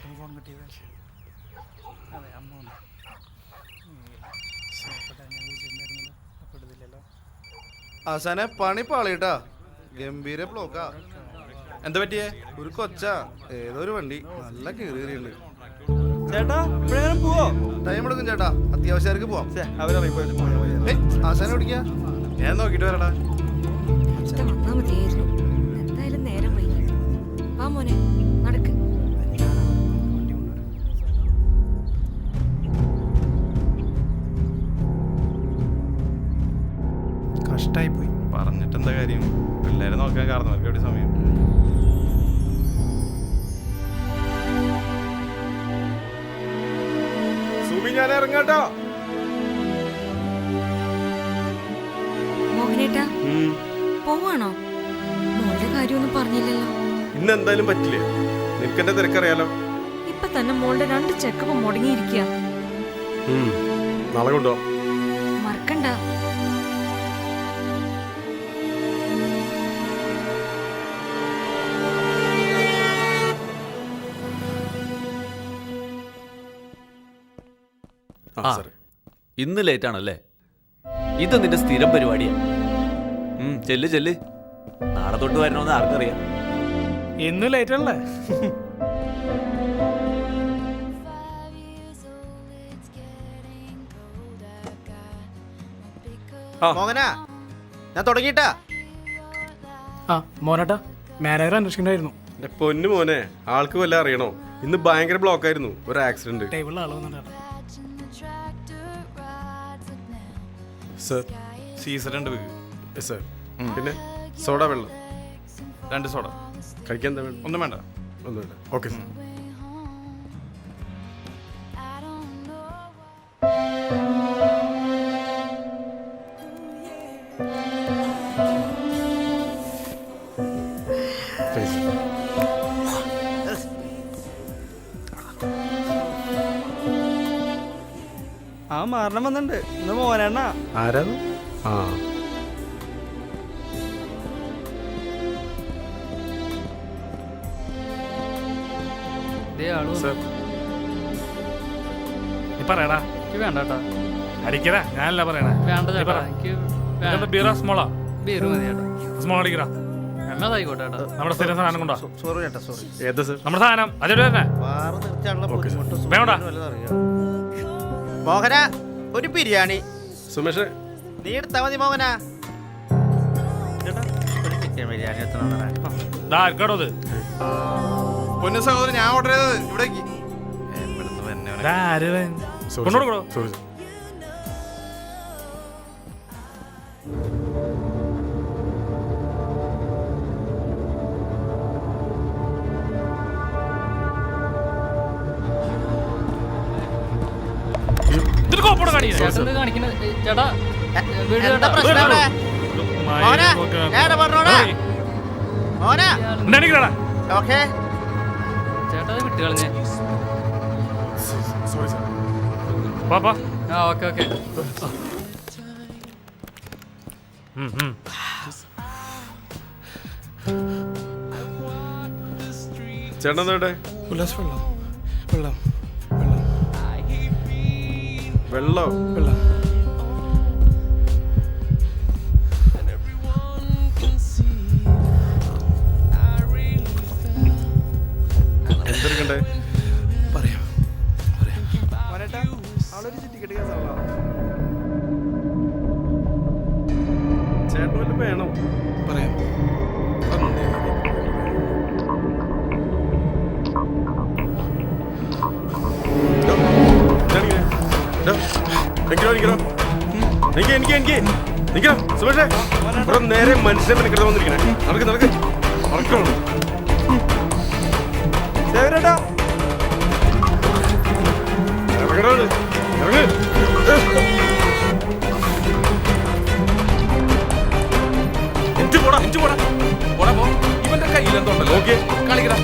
Phone കിട്ടിയത്. അതെ അമ്മ വന്നു. അപ്പോൾ എടുത്തില്ലല്ലോ. അവസാനെ പണി പാളിട്ടാ. ഗംഭീര ബ്ലോക്കാ. എന്താ പറ്റിയേ? ഒരു കൊച്ചാ ഏതോ ഒരു വണ്ടി നല്ല കീറിയുണ്ട്. ചേട്ടാ എപ്പോഴേലും പോവോ? ടൈം എടുക്കും ചേട്ടാ, അത്യാവശ്യമാർക്ക് പോവാം. ആശാനെ പിടിക്കാ. ഞാൻ നോക്കിട്ട് വരടാ. എന്തായാലും നേരം വൈകി. വാ മോനെ നടക്ക്. കഷ്ടായി പോയി. പറഞ്ഞിട്ട് എന്താ കാര്യം? പിള്ളേരെ നോക്കാൻ കാരണവർക്ക് എവിടെ സമയം? സുമി ഞാൻ ഇറങ്ങാട്ടോ. മോഹനേട്ടാ പോവാണോ? മോളുടെ കാര്യമൊന്നും പറഞ്ഞില്ലല്ലോ. ഇന്ന് എന്തായാലും പറ്റില്ലേ? നിനക്ക് എന്റെ തിരക്കറിയാലോ. ഇപ്പൊ തന്നെ മോളുടെ 2 ചെക്കപ്പ് മുടങ്ങിയിരിക്കുക. നാളെ കൊണ്ടുപോവാം. മറക്കണ്ട. ഇന്ന് ലേറ്റ് ആണല്ലേ? ഇത് നിന്റെ സ്ഥിരം പരിപാടിയാ. ചെല്ല് ചെല്ല്. നാളെ തൊട്ട് വരണമെന്ന് ആർക്കറിയാം. ഇന്ന് ലേറ്റ് അല്ലേ? മോഹനാ ഞാൻ തുടങ്ങിട്ടാ. ആ മോനേട്ടാ, മാനേജർ അന്വേഷിക്കണ്ടായിരുന്നു. എന്റെ പൊന്നു മോനെ, ആൾക്ക് വല്ല അറിയണോ? ഇന്ന് ഭയങ്കര ബ്ലോക്ക് ആയിരുന്നു. ഒരു ആക്സിഡന്റ്. ടേബിളിൽ ആള് വന്നിട്ടാ. Sir caesar 2 week. സർ പിന്നെ സോഡ വെള്ളം 2 സോഡ. കഴിക്കാൻ എന്താ വേണം? ഒന്നും വേണ്ട. ഒന്നും വേണ്ട. Okay sir. ആ മരണം വന്നിട്ടുണ്ട്. ഇന്ന് മോനെണ്ണ. ആരാണ്? ആ സർ. നീ പറയടാ. വേണ്ട ചേട്ടാ. അടിക്കടാ. ഞാനല്ല പറയണേ. വേണ്ട ചേട്ടാ. ബീറ സ്മോളാ. ബീറ് മതി ചേട്ടാ. സ്മോൾ അടിക്കടാ. എന്നതായിക്കോട്ടെ ചേട്ടാ. നമ്മുടെ സ്ഥിരം സാധനം കൊണ്ടാ. സോറി ചേട്ടാ, സോറി. ഏതാ സർ? നമ്മുടെ സാധനം അതോടെ തന്നെ വാറ് നിർത്തിയാണല്ലോ ബുദ്ധിമുട്ട്. വേണ്ടാ. മോഹന ഒരു ബിരിയാണി. സുമേഷ് നീ എടുത്താ മതി മോഹന. ഒരു ചിക്കൻ ബിരിയാണി ആർക്കാടോ അത്? പൊന്നു സഹോദരൻ, ഞാൻ ഓർഡർ ചെയ്തത് ഇവിടേക്ക്. കൊണ്ടോടോ. Sorry sir. ചേട്ടൻ കാണിക്കണ ചേട്ടാ. വീട് ചേട്ടാ. ചേട്ടാ വിട്ട് കളഞ്ഞേ. Sorry sir. ആ ഓക്കെ ഓക്കെ. ചേട്ടൻ എന്താ? ഉല്ലാസ് വെള്ളം വെള്ളം വെള്ളം വെള്ളം. എന്തെടുക്കണ്ടേ? പറയാം. മോനേട്ടാ അവളൊരു ടിക്കറ്റ് കേസാണല്ലോ. ചേട്ടൻ വല്ലതും വേണോ? പറയാം. നേരെ മനുഷ്യനെ മെനക്കെടുത്ത് വന്നിരിക്കണേ. നടക്ക് നടക്ക് നടക്കണം. ദേവരേട്ടാ ഇറങ്ങ്. ഇവന്റെ കയ്യിൽ എന്തോണ്ടല്ലോ? കാണിക്കടാ.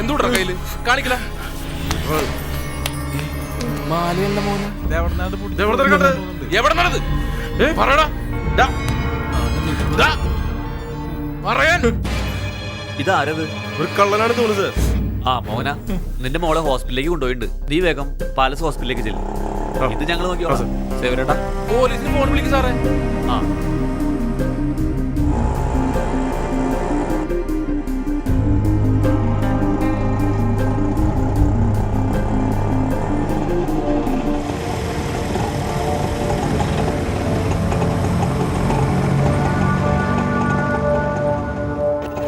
എന്തൂടാ കയ്യില്? കാണിക്കടാ. മാലയല്ല മോനെ. എവിടെ നടന്നത്? പറയടാ. പറയാൻ. ഇതാരത്? ഒരു കള്ളനാണ് തോന്നുന്നത്. ആ മോന നിന്റെ മോളെ ഹോസ്പിറ്റലിലേക്ക് കൊണ്ടുപോയിട്ടുണ്ട്. നീ വേഗം പാലസ് ഹോസ്പിറ്റലിലേക്ക് ചെല്ലും. ഇത് ഞങ്ങൾ നോക്കിയോളാം. സേവരേട്ടാ പോലീസിന് ഫോൺ വിളിക്കും സാറേ. ആ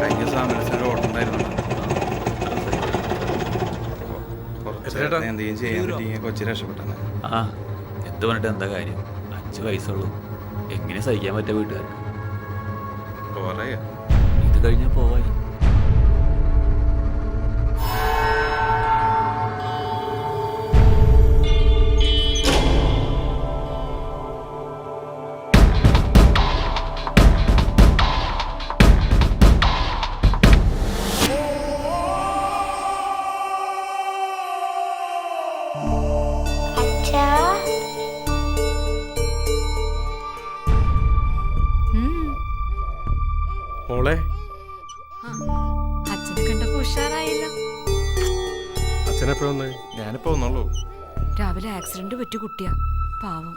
കഴിഞ്ഞ സാമരസിന് ഓട്ടം ഉണ്ടായിരുന്നു. കുറച്ച് എന്തെങ്കിലും ചെയ്യാൻ പറ്റിയെങ്കിൽ കൊച്ചി രക്ഷപ്പെട്ടെ. ആ എന്ത് പറഞ്ഞിട്ട് എന്താ കാര്യം? 5 വയസ്സുള്ളൂ. എങ്ങനെ സഹിക്കാൻ പറ്റുക വീട്ടുകാർക്ക്? പറയാ ഇത് കഴിഞ്ഞാൽ പോവായി. മോളെ അച്ഛനെ കണ്ടപ്പോ ഉഷാറായല്ലോ. അച്ഛനെപ്പോഴൊന്ന്? ഞാനിപ്പോ വന്നുള്ളൂ. രാവിലെ ആക്സിഡന്റ് പറ്റി കുട്ടിയാ, പാവം.